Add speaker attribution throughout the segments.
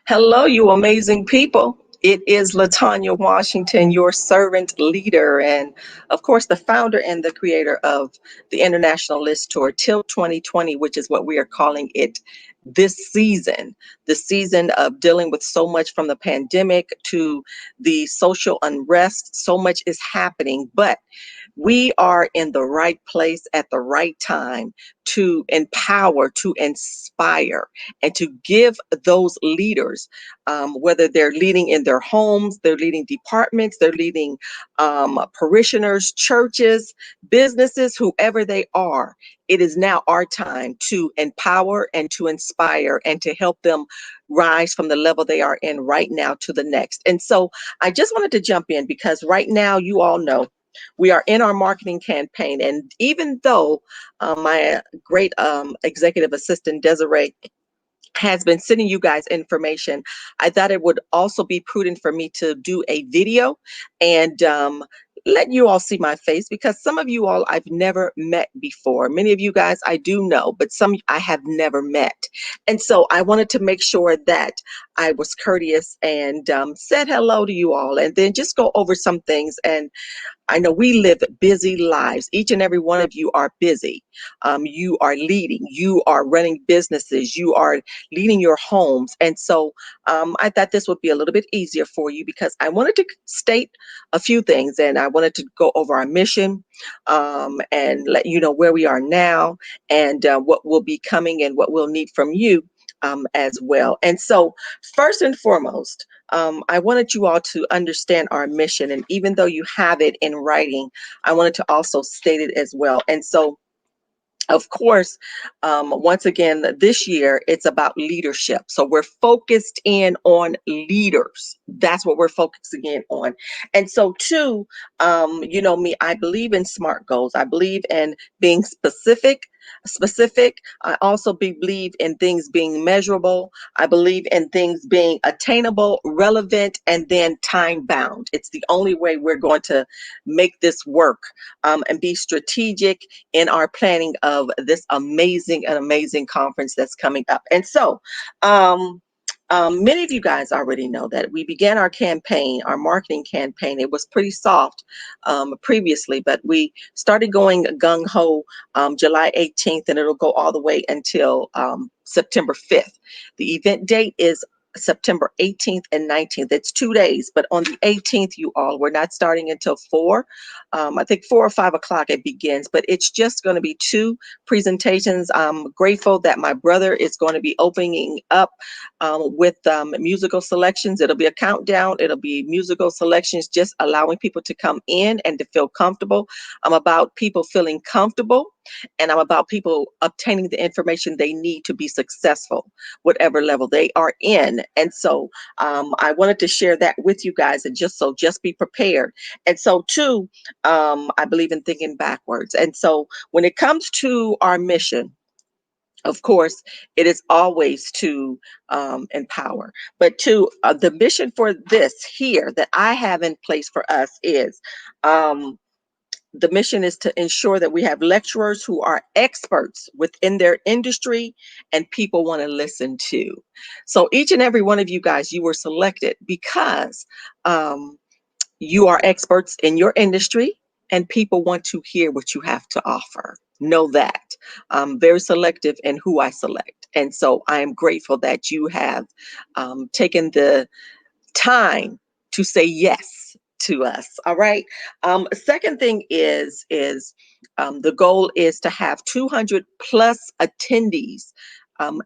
Speaker 1: Hello, you amazing people. It is Latanya Washington, your servant leader, and of course, the founder and the creator of the International List Tour till 2020, which is what we are calling it this season. The season of dealing with so much from the pandemic to the social unrest. So much is happening, but we are in the right place at the right time to empower, to inspire, and to give those leaders, whether they're leading in their homes, they're leading departments, they're leading parishioners, churches, businesses, whoever they are. It is now our time to empower and to inspire and to help them rise from the level they are in right now to the next. And so I just wanted to jump in because right now, you all know we are in our marketing campaign. And even though my great executive assistant, Desiree, has been sending you guys information, I thought it would also be prudent for me to do a video and let you all see my face because some of you all I've never met before. Many of you guys I do know, but some I have never met. And so I wanted to make sure that I was courteous and said hello to you all and then just go over some things. And I know we live busy lives. Each and every one of you are busy. You are leading, you are running businesses, you are leading your homes. And so I thought this would be a little bit easier for you because I wanted to state a few things and I wanted to go over our mission and let you know where we are now and what will be coming and what we'll need from you as well. And so, first and foremost, I wanted you all to understand our mission. And even though you have it in writing, I wanted to also state it as well. And so, of course, once again, this year it's about leadership. So we're focused in on leaders. That's what we're focusing in on. And so, too, you know me, I believe in SMART goals. I believe in being specific. Specific. I also believe in things being measurable. I believe in things being attainable, relevant, and then time bound. It's the only way we're going to make this work and be strategic in our planning of this amazing conference that's coming up. And so, many of you guys already know that we began our campaign, our marketing campaign. It was pretty soft previously, but we started going gung ho July 18th, and it'll go all the way until September 5th. The event date is September 18th and 19th. It's 2 days, but on the 18th, you all, we're not starting until 4. I think 4 or 5 o'clock it begins, but it's just going to be 2 presentations. I'm grateful that my brother is going to be opening up with musical selections. It'll be a countdown. It'll be musical selections, just allowing people to come in and to feel comfortable. I'm about people feeling comfortable, and I'm about people obtaining the information they need to be successful, whatever level they are in. And so I wanted to share that with you guys, and just be prepared. And so, too, I believe in thinking backwards. And so, when it comes to our mission, of course, it is always to empower. But to the mission for this here that I have in place for us is the mission is to ensure that we have lecturers who are experts within their industry and people want to listen to. So each and every one of you guys, you were selected because you are experts in your industry and people want to hear what you have to offer. Know that. I'm very selective in who I select. And so I am grateful that you have taken the time to say yes to us. All right. Second thing is the goal is to have 200 plus attendees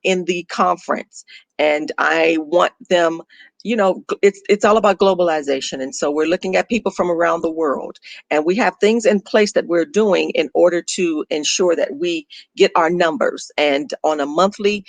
Speaker 1: in the conference, and I want them. You know, it's all about globalization, and so we're looking at people from around the world, and we have things in place that we're doing in order to ensure that we get our numbers. And on a monthly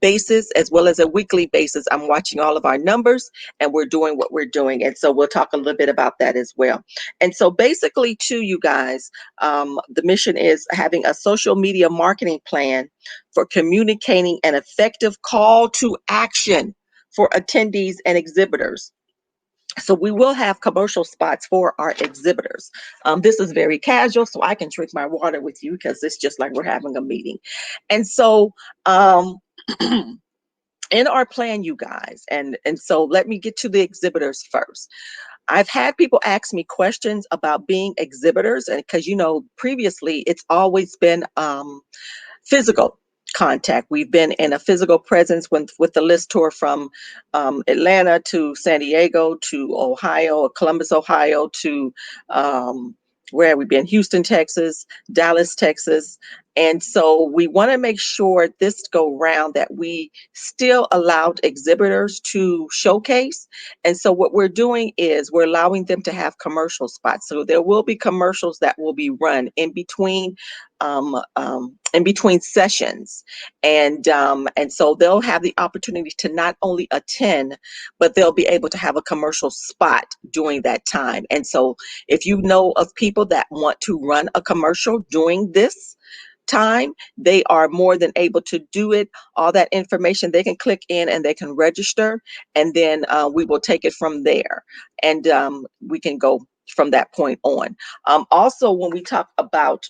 Speaker 1: basis as well as a weekly basis, I'm watching all of our numbers and we're doing what we're doing. And so we'll talk a little bit about that as well. And so basically, to you guys, the mission is having a social media marketing plan for communicating an effective call to action for attendees and exhibitors. So we will have commercial spots for our exhibitors. This is very casual, so I can drink my water with you because it's just like we're having a meeting. And so in our plan, you guys, and so let me get to the exhibitors first. I've had people ask me questions about being exhibitors, and because previously it's always been physical contact. We've been in a physical presence with the list tour from Atlanta to San Diego to Ohio, Columbus, Ohio to where we've been, Houston, Texas, Dallas, Texas. And so we want to make sure this go round that we still allowed exhibitors to showcase. And so what we're doing is we're allowing them to have commercial spots. So there will be commercials that will be run in between sessions, and so they'll have the opportunity to not only attend, but they'll be able to have a commercial spot during that time. And so if you know of people that want to run a commercial during this time, they are more than able to do it. All that information, they can click in and they can register, and then we will take it from there, and we can go from that point on. Also, when we talk about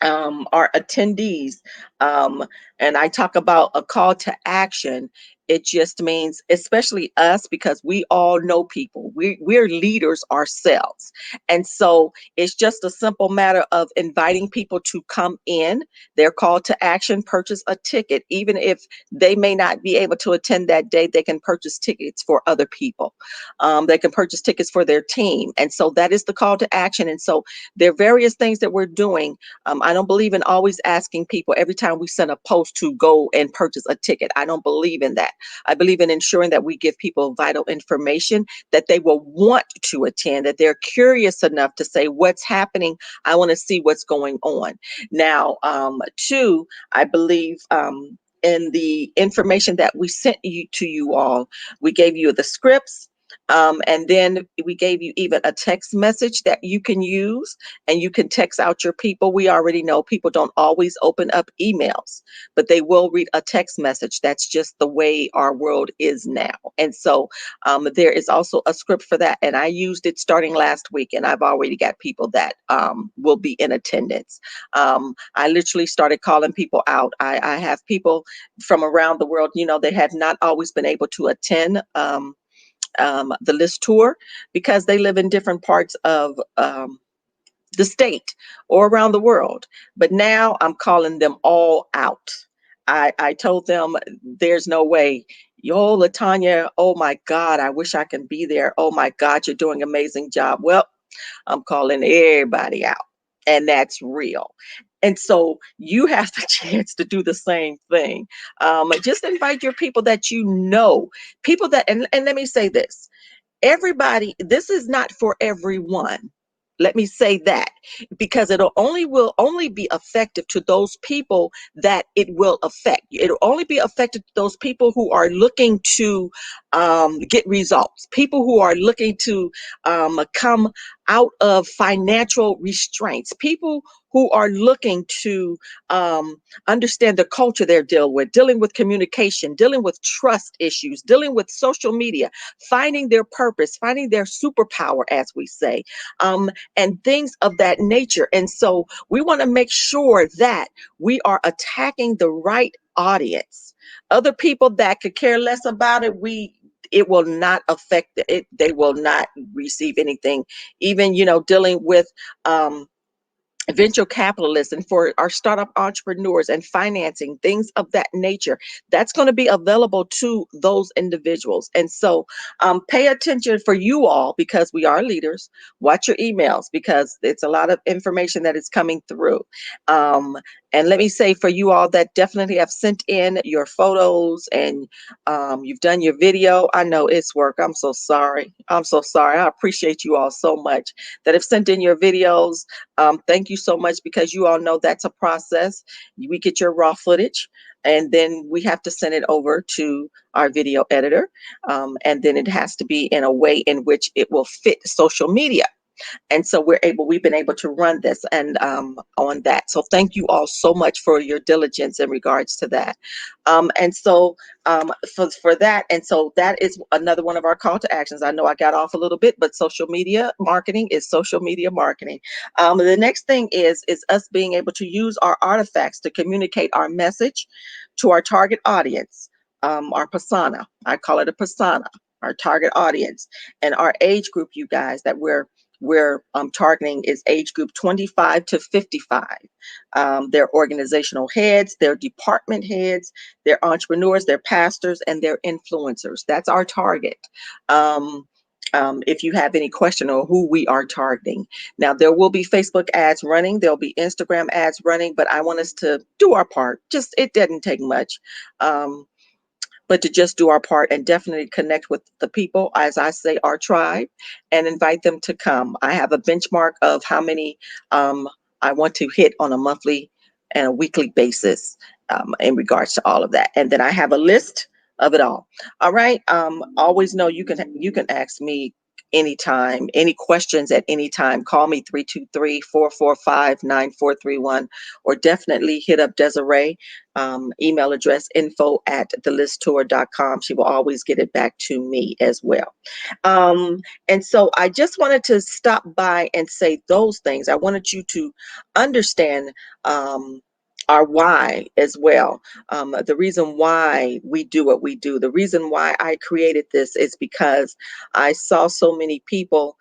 Speaker 1: our attendees, um, and I talk about a call to action, it just means, especially us, because we all know people. We're leaders ourselves. And so it's just a simple matter of inviting people to come in. Their call to action, purchase a ticket. Even if they may not be able to attend that day, they can purchase tickets for other people. They can purchase tickets for their team. And so that is the call to action. And so there are various things that we're doing. I don't believe in always asking people every time we send a post to go and purchase a ticket. I don't believe in that. I believe in ensuring that we give people vital information that they will want to attend, that they're curious enough to say, what's happening? I want to see what's going on. Now, two, I believe in the information that we sent you to you all, we gave you the scripts. And then we gave you even a text message that you can use, and you can text out your people. We already know people don't always open up emails, but they will read a text message. That's just the way our world is now. And so there is also a script for that. And I used it starting last week, and I've already got people that will be in attendance. I literally started calling people out. I have people from around the world, they have not always been able to attend the list tour because they live in different parts of the state or around the world. But now I'm calling them all out. I told them there's no way. Yo, Latanya, oh my God, I wish I can be there. Oh my God, you're doing an amazing job. Well, I'm calling everybody out, and that's real. And so you have the chance to do the same thing. Just invite your people that you know, people that, and let me say this, everybody, this is not for everyone. Let me say that, because will only be effective to those people that it will affect. It'll only be effective to those people who are looking to get results, people who are looking to come out of financial restraints, people who are looking to understand the culture they're dealing with communication, dealing with trust issues, dealing with social media, finding their purpose, finding their superpower, as we say, and things of that nature. And so we want to make sure that we are attacking the right audience. Other people that could care less about it, it will not affect it. They will not receive anything. Even, dealing with venture capitalists and for our startup entrepreneurs and financing, things of that nature, that's going to be available to those individuals. And so pay attention for you all, because we are leaders. Watch your emails, because it's a lot of information that is coming through. um, and let me say, for you all that definitely have sent in your photos and you've done your video, I know it's work. I'm so sorry. I'm so sorry. I appreciate you all so much that have sent in your videos. Thank you so much, because you all know that's a process. We get your raw footage, and then we have to send it over to our video editor. And then it has to be in a way in which it will fit social media. And so we've been able to run this and on that. So thank you all so much for your diligence in regards to that. And so for that, and so that is another one of our call to actions. I know I got off a little bit, but social media marketing is social media marketing. The next thing is us being able to use our artifacts to communicate our message to our target audience. our persona. I call it a persona, our target audience, and our age group. You guys that we're targeting is age group 25 to 55. They're organizational heads, they're department heads, they're entrepreneurs, they're pastors, and they're influencers. That's our target. Um, if you have any question on who we are targeting. Now, there will be Facebook ads running, there'll be Instagram ads running, but I want us to do our part. Just, it doesn't take much. Um, but to just do our part and definitely connect with the people, as I say, our tribe, and invite them to come. I have a benchmark of how many I want to hit on a monthly and a weekly basis in regards to all of that. And then I have a list of it all. All right. Always know you can ask me anytime, any questions at any time. Call me 323-445-9431, or definitely hit up Desiree, email address info@thelisttour.com. She will always get it back to me as well. And so I just wanted to stop by and say those things. I wanted you to understand our why as well. The reason why we do what we do, the reason why I created this is because I saw so many people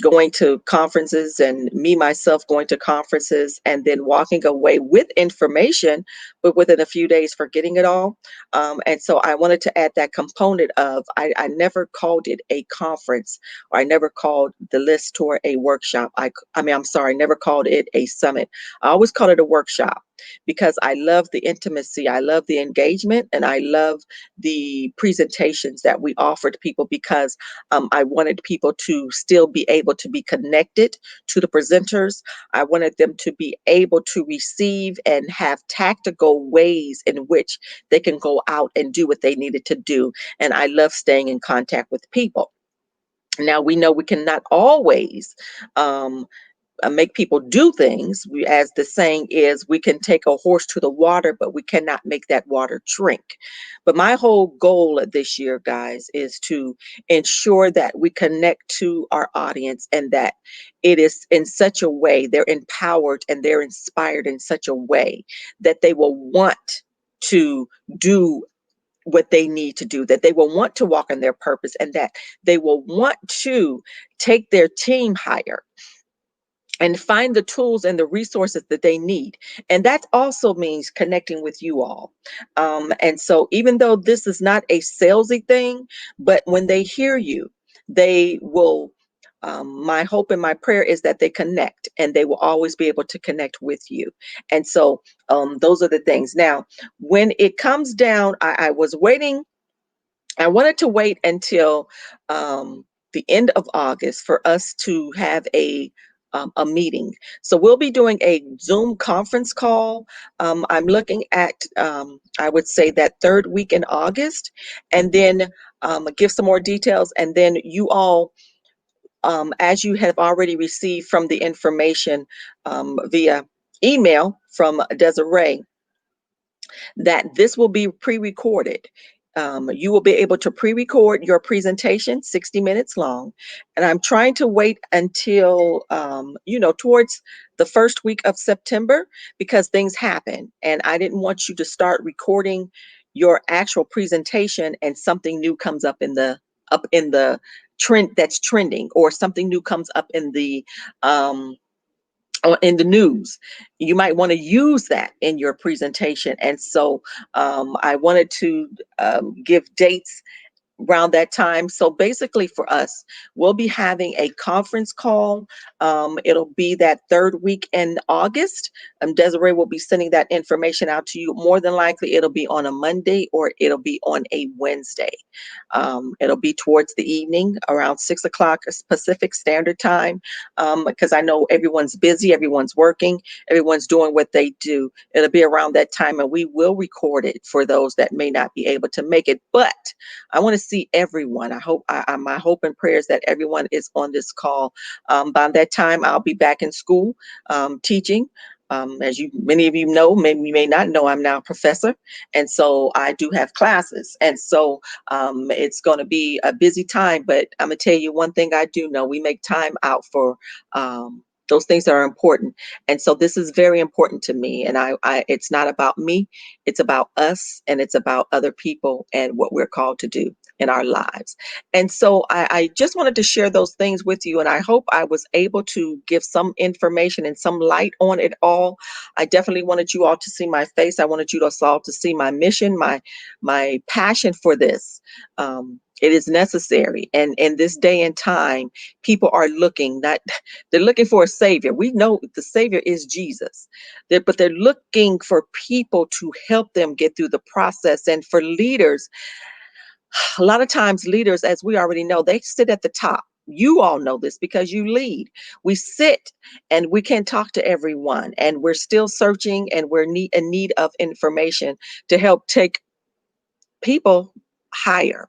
Speaker 1: going to conferences, and me myself going to conferences and then walking away with information, but within a few days forgetting it all. And so I wanted to add that component of I never called it a conference, or I never called the list tour a workshop. I mean, I'm sorry, never called it a summit. I always called it a workshop because I love the intimacy, I love the engagement, and I love the presentations that we offer to people, because I wanted people to still be able to be connected to the presenters. I wanted them to be able to receive and have tactical ways in which they can go out and do what they needed to do. And I love staying in contact with people. Now, we know we cannot always um, make people do things. As the saying is, we can take a horse to the water, but we cannot make that water drink. But my whole goal this year, guys, is to ensure that we connect to our audience, and that it is in such a way they're empowered and they're inspired in such a way that they will want to do what they need to do, that they will want to walk in their purpose, and that they will want to take their team higher and find the tools and the resources that they need. And that also means connecting with you all. And so, even though this is not a salesy thing, but when they hear you, they will. My hope and my prayer is that they connect, and they will always be able to connect with you. And so, those are the things. Now, when it comes down, I was waiting. I wanted to wait until the end of August for us to have a meeting. So we'll be doing a Zoom conference call. I'm looking at, I would say, that third week in August, and then give some more details. And then you all, as you have already received from the information via email from Desiree, that this will be pre-recorded. You will be able to pre-record your presentation, 60 minutes long. And I'm trying to wait until, towards the first week of September, because things happen. And I didn't want you to start recording your actual presentation and something new comes up in the trend that's trending, or something new comes up um, in the news. You might want to use that in your presentation. And so I wanted to give dates around that time. So basically, for us, we'll be having a conference call. It'll be that third week in August. Desiree will be sending that information out to you. More than likely, it'll be on a Monday, or it'll be on a Wednesday. It'll be towards the evening, around 6 o'clock Pacific Standard Time, because I know everyone's busy, everyone's working, everyone's doing what they do. It'll be around that time, and we will record it for those that may not be able to make it. But I want to see everyone. My hope and prayer is that everyone is on this call. By that time, I'll be back in school teaching. As many of you know, maybe you may not know, I'm now a professor, and so I do have classes, and so it's going to be a busy time. But I'm gonna tell you one thing I do know: we make time out for those things that are important. And so this is very important to me. And I it's not about me, it's about us, and it's about other people and what we're called to do in our lives. And so I just wanted to share those things with you. And I hope I was able to give some information and some light on it all. I definitely wanted you all to see my face. I wanted you all to see my mission, my passion for this. It is necessary. And in this day and time, people are looking, not they're looking for a savior. We know the savior is Jesus. But they're looking for people to help them get through the process. And for leaders, a lot of times leaders, as we already know, they sit at the top. You all know this because you lead. We sit and we can't talk to everyone, and we're still searching, and we're in need of information to help take people higher.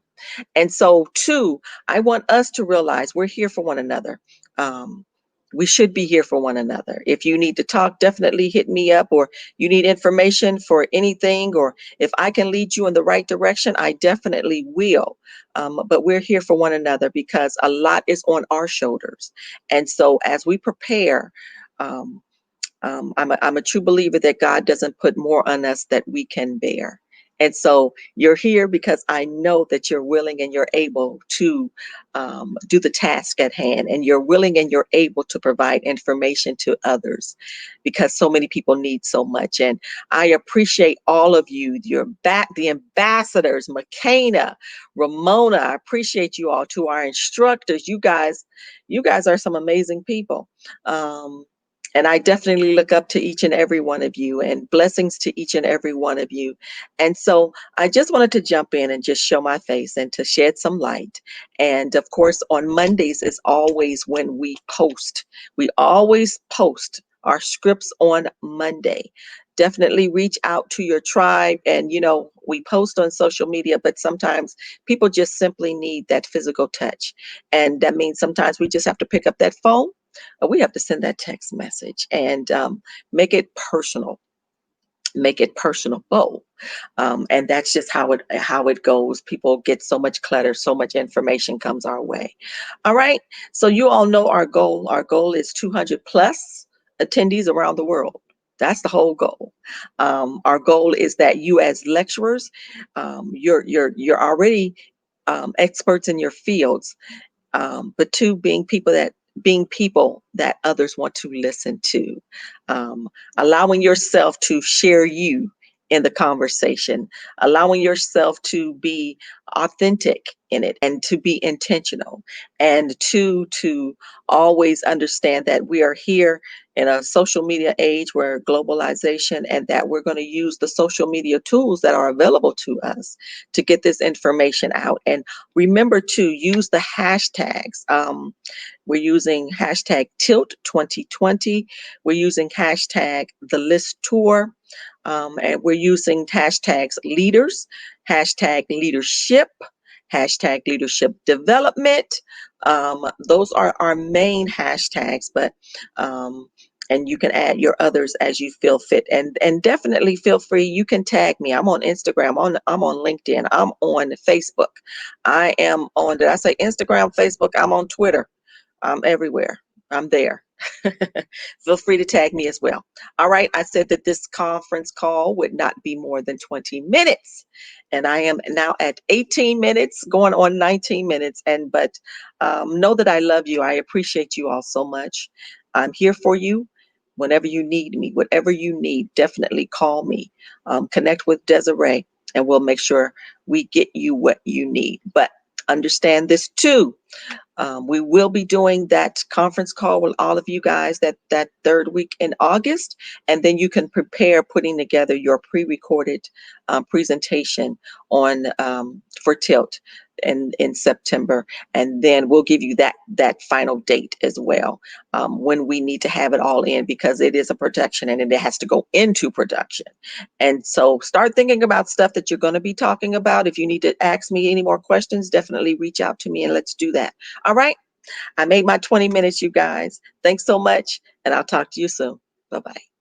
Speaker 1: And so, two, I want us to realize we're here for one another. Um, we should be here for one another. If you need to talk, definitely hit me up, or you need information for anything, or if I can lead you in the right direction, I definitely will. But we're here for one another because a lot is on our shoulders. And so, as we prepare, um, I'm a true believer that God doesn't put more on us that we can bear. And so you're here because I know that you're willing and you're able to do the task at hand, and you're willing and you're able to provide information to others because so many people need so much. And I appreciate all of you, the ambassadors, McKenna, Ramona. I appreciate you all. To our instructors, you guys are some amazing people. Um, and I definitely look up to each and every one of you, and blessings to each and every one of you. And so I just wanted to jump in and just show my face and to shed some light. And of course, on Mondays is always when we post. We always post our scripts on Monday. Definitely reach out to your tribe. And, we post on social media, but sometimes people just simply need that physical touch. And that means sometimes we just have to pick up that phone, we have to send that text message and make it personal, make it personable. And that's just how it goes. People get so much clutter, so much information comes our way. All right, so you all know our goal is 200 plus attendees around the world. That's the whole goal. Our goal is that you, as lecturers, you're already experts in your fields, but two, being people that others want to listen to, um, allowing yourself to share you in the conversation, allowing yourself to be authentic in it and to be intentional, and two, to always understand that we are here in a social media age where globalization, and that we're going to use the social media tools that are available to us to get this information out. And remember to use the hashtags. We're using hashtag Tilt 2020. We're using hashtag the List Tour. And we're using hashtags leaders, hashtag leadership, hashtag leadership development. Those are our main hashtags, but and you can add your others as you feel fit. And definitely feel free. You can tag me. I'm on Instagram. I'm on LinkedIn. I'm on Facebook. I am on. Did I say Instagram, Facebook? I'm on Twitter. I'm everywhere. I'm there. Feel free to tag me as well. All right. I said that this conference call would not be more than 20 minutes. And I am now at 18 minutes, going on 19 minutes. But know that I love you. I appreciate you all so much. I'm here for you whenever you need me. Whatever you need, definitely call me. Connect with Desiree, and we'll make sure we get you what you need. But understand this too. We will be doing that conference call with all of you guys that third week in August, and then you can prepare putting together your pre-recorded presentation on for Tilt in September, and then we'll give you that final date as well, when we need to have it all in, because it is a production and it has to go into production. And so start thinking about stuff that you're going to be talking about. If you need to ask me any more questions, definitely reach out to me and let's do that. All right. I made my 20 minutes, you guys. Thanks so much. And I'll talk to you soon. Bye bye.